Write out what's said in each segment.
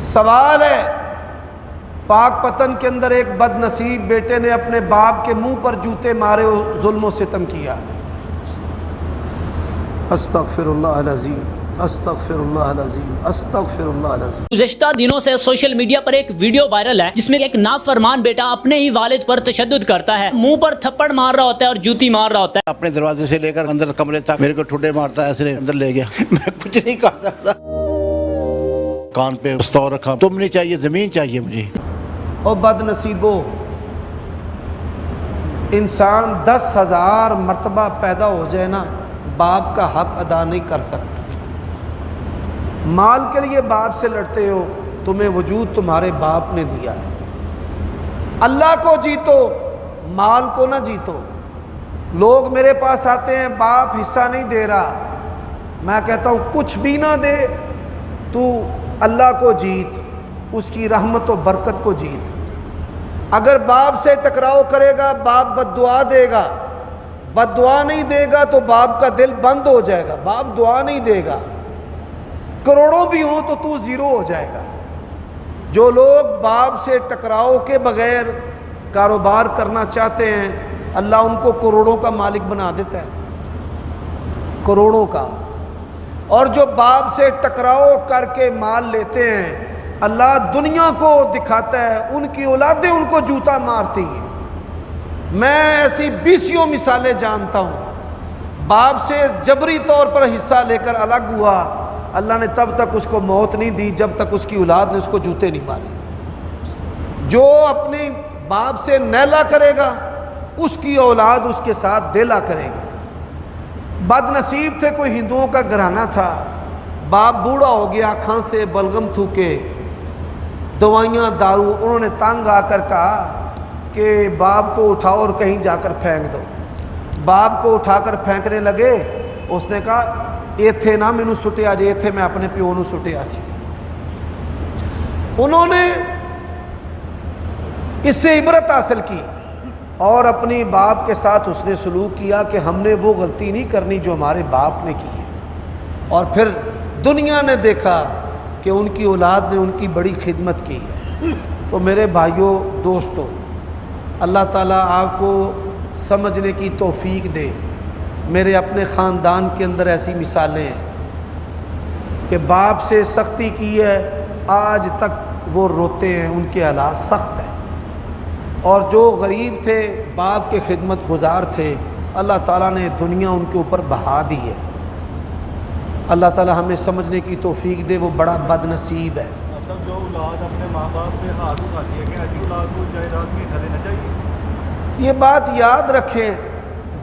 سوال ہے، پاک پتن کے اندر ایک بد نصیب بیٹے نے اپنے باپ کے منہ پر جوتے مارے اور ظلم و ستم کیا۔ استغفر اللہ العظیم، استغفر اللہ العظیم، استغفر اللہ العظیم۔ گزشتہ دنوں سے سوشل میڈیا پر ایک ویڈیو وائرل ہے جس میں ایک نافرمان بیٹا اپنے ہی والد پر تشدد کرتا ہے، منہ پر تھپڑ مار رہا ہوتا ہے اور جوتی مار رہا ہوتا ہے۔ اپنے دروازے سے لے کر اندر کمرے تک میرے کو ٹھڈے مارتا ہے، ایسے اندر لے گیا، میں کچھ نہیں کر سکتا۔ کان پہ پستول رکھا، تم نہیں چاہیے، زمین چاہیے مجھے۔ اور بد نصیبو، انسان 10,000 مرتبہ پیدا ہو جائے نا، باپ کا حق ادا نہیں کر سکتا۔ مال کے لیے باپ سے لڑتے ہو، تمہیں وجود تمہارے باپ نے دیا ہے۔ اللہ کو جیتو، مال کو نہ جیتو۔ لوگ میرے پاس آتے ہیں، باپ حصہ نہیں دے رہا، میں کہتا ہوں کچھ بھی نہ دے، تو اللہ کو جیت، اس کی رحمت و برکت کو جیت۔ اگر باپ سے ٹکراؤ کرے گا، باپ بد دعا دے گا، بد دعا نہیں دے گا تو باپ کا دل بند ہو جائے گا، باپ دعا نہیں دے گا، کروڑوں بھی ہوں تو زیرو ہو جائے گا۔ جو لوگ باپ سے ٹکراؤ کے بغیر کاروبار کرنا چاہتے ہیں، اللہ ان کو کروڑوں کا مالک بنا دیتا ہے، کروڑوں کا۔ اور جو باپ سے ٹکراؤ کر کے مال لیتے ہیں، اللہ دنیا کو دکھاتا ہے، ان کی اولادیں ان کو جوتا مارتی ہیں۔ میں ایسی 20 مثالیں جانتا ہوں، باپ سے جبری طور پر حصہ لے کر الگ ہوا، اللہ نے تب تک اس کو موت نہیں دی جب تک اس کی اولاد نے اس کو جوتے نہیں مارے۔ جو اپنی باپ سے نیلا کرے گا، اس کی اولاد اس کے ساتھ دیلا کرے گی۔ بد نصیب تھے، کوئی ہندوؤں کا گھرانہ تھا، باپ بوڑھا ہو گیا، کھانسے بلغم تھوکے، دوائیاں دارو، انہوں نے تنگ آ کر کہا کہ باپ کو اٹھاؤ اور کہیں جا کر پھینک دو۔ باپ کو اٹھا کر پھینکنے لگے، اس نے کہا ایتھے نہ مینوں سٹیا جے، ایتھے میں اپنے پیو نوں سٹیا سی۔ انہوں نے اس سے عبرت حاصل کی اور اپنی باپ کے ساتھ اس نے سلوک کیا کہ ہم نے وہ غلطی نہیں کرنی جو ہمارے باپ نے کی ہے۔ اور پھر دنیا نے دیکھا کہ ان کی اولاد نے ان کی بڑی خدمت کی ہے۔ تو میرے بھائیوں، دوستو، اللہ تعالیٰ آپ کو سمجھنے کی توفیق دے۔ میرے اپنے خاندان کے اندر ایسی مثالیں ہیں کہ باپ سے سختی کی ہے، آج تک وہ روتے ہیں، ان کے حالات سخت ہیں۔ اور جو غریب تھے، باپ کے خدمت گزار تھے، اللہ تعالیٰ نے دنیا ان کے اوپر بہا دی ہے۔ اللہ تعالیٰ ہمیں سمجھنے کی توفیق دے، وہ بڑا بد نصیب ہے۔ جو اولاد اپنے ماں باپ سے ہاتھ اٹھاتی ہے کہ ایسی اولاد کو جائیداد میں حصہ دینا چاہیے۔ یہ بات یاد رکھیں،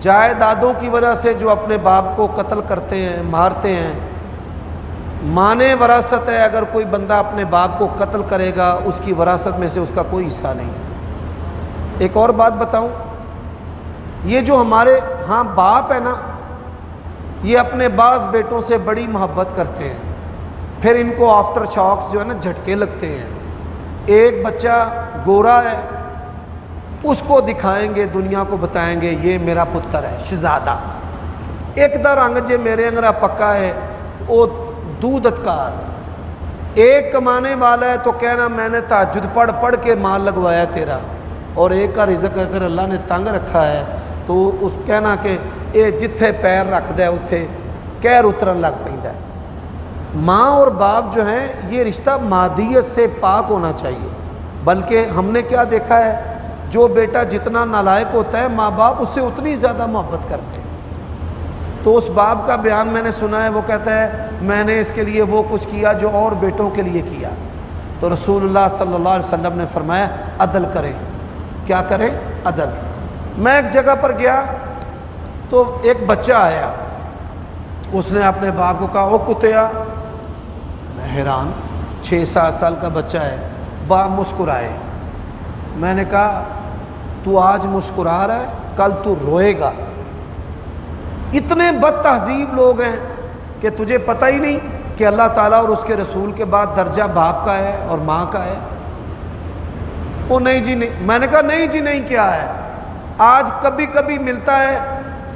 جائیدادوں کی وجہ سے جو اپنے باپ کو قتل کرتے ہیں، مارتے ہیں، مانے وراثت ہے، اگر کوئی بندہ اپنے باپ کو قتل کرے گا، اس کی وراثت میں سے اس کا کوئی حصہ نہیں۔ ایک اور بات بتاؤں، یہ جو ہمارے ہاں باپ ہے نا، یہ اپنے بعض بیٹوں سے بڑی محبت کرتے ہیں، پھر ان کو آفٹر شاکس جو ہے نا، جھٹکے لگتے ہیں۔ ایک بچہ گورا ہے، اس کو دکھائیں گے، دنیا کو بتائیں گے یہ میرا پتر ہے، شہزادہ۔ ایک دا رنگ جے میرے انگرا پکا ہے، وہ دودھ اتکار۔ ایک کمانے والا ہے تو کہنا میں نے تہجد پڑھ پڑھ کے مال لگوایا تیرا، اور ایک کا رزق اگر اللہ نے تنگ رکھا ہے تو اس کہنا کہ یہ جتھے پیر رکھ دے اتھے کہر اترن لگ پیندا ہے۔ ماں اور باپ جو ہیں، یہ رشتہ مادیت سے پاک ہونا چاہیے۔ بلکہ ہم نے کیا دیکھا ہے، جو بیٹا جتنا نالائق ہوتا ہے، ماں باپ اس سے اتنی زیادہ محبت کرتے ہیں۔ تو اس باپ کا بیان میں نے سنا ہے، وہ کہتا ہے میں نے اس کے لیے وہ کچھ کیا جو اور بیٹوں کے لیے کیا۔ تو رسول اللہ صلی اللہ علیہ وسلم نے فرمایا عدل کریں۔ کیا کریں؟ عدل۔ میں ایک جگہ پر گیا تو ایک بچہ آیا، اس نے اپنے باپ کو کہا او کتیا۔ میں حیران، 6-7 سال کا بچہ ہے، باپ مسکرائے۔ میں نے کہا تو آج مسکرا رہا ہے، کل تو روئے گا۔ اتنے بد تہذیب لوگ ہیں کہ تجھے پتہ ہی نہیں کہ اللہ تعالیٰ اور اس کے رسول کے بعد درجہ باپ کا ہے اور ماں کا ہے۔ وہ نہیں جی نہیں۔ میں نے کہا نہیں جی نہیں کیا ہے؟ آج کبھی کبھی ملتا ہے،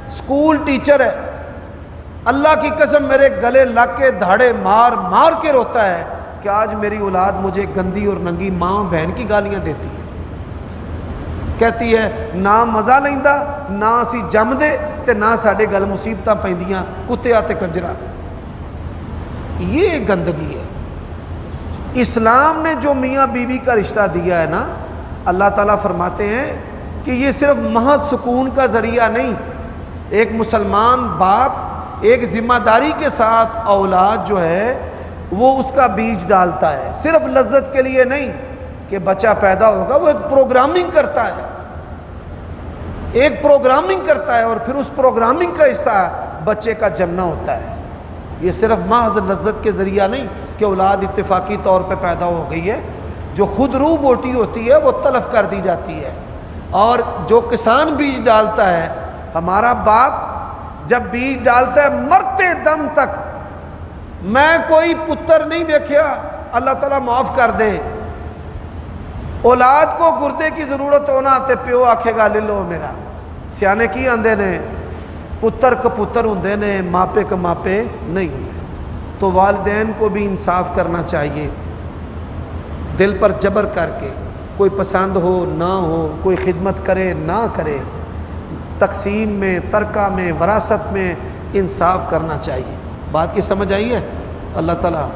اسکول ٹیچر ہے، اللہ کی قسم میرے گلے لگ کے دھاڑے مار مار کے روتا ہے کہ آج میری اولاد مجھے گندی اور ننگی ماں بہن کی گالیاں دیتی ہے، کہتی ہے نہ مزہ لیندا نہ اسی جم دے تے نہ ساڈے گل مصیبتاں پیندیاں کتیا تے کنجرا۔ یہ گندگی ہے۔ اسلام نے جو میاں بیوی کا رشتہ دیا ہے نا، اللہ تعالیٰ فرماتے ہیں کہ یہ صرف محض سکون کا ذریعہ نہیں، ایک مسلمان باپ ایک ذمہ داری کے ساتھ اولاد جو ہے وہ اس کا بیج ڈالتا ہے، صرف لذت کے لیے نہیں کہ بچہ پیدا ہوگا، وہ ایک پروگرامنگ کرتا ہے، ایک پروگرامنگ کرتا ہے اور پھر اس پروگرامنگ کا حصہ بچے کا جننا ہوتا ہے۔ یہ صرف محض لذت کے ذریعہ نہیں کہ اولاد اتفاقی طور پہ پیدا ہو گئی ہے، جو خود روح بوٹی ہوتی ہے وہ تلف کر دی جاتی ہے۔ اور جو کسان بیج ڈالتا ہے، ہمارا باپ جب بیج ڈالتا ہے مرتے دم تک میں کوئی پتر نہیں دیکھیا، اللہ تعالیٰ معاف کر دے، اولاد کو گردے کی ضرورت ہونا تے پیو آکھے گا لے لو میرا۔ سیانے کی آندے نے پتر کپتر ہوندے نے، ماپے کماپے نہیں ہوندے۔ تو والدین کو بھی انصاف کرنا چاہیے، دل پر جبر کر کے، کوئی پسند ہو نہ ہو، کوئی خدمت کرے نہ کرے، تقسیم میں، ترکہ میں، وراثت میں انصاف کرنا چاہیے۔ بات کی سمجھ آئی ہے؟ اللہ تعالیٰ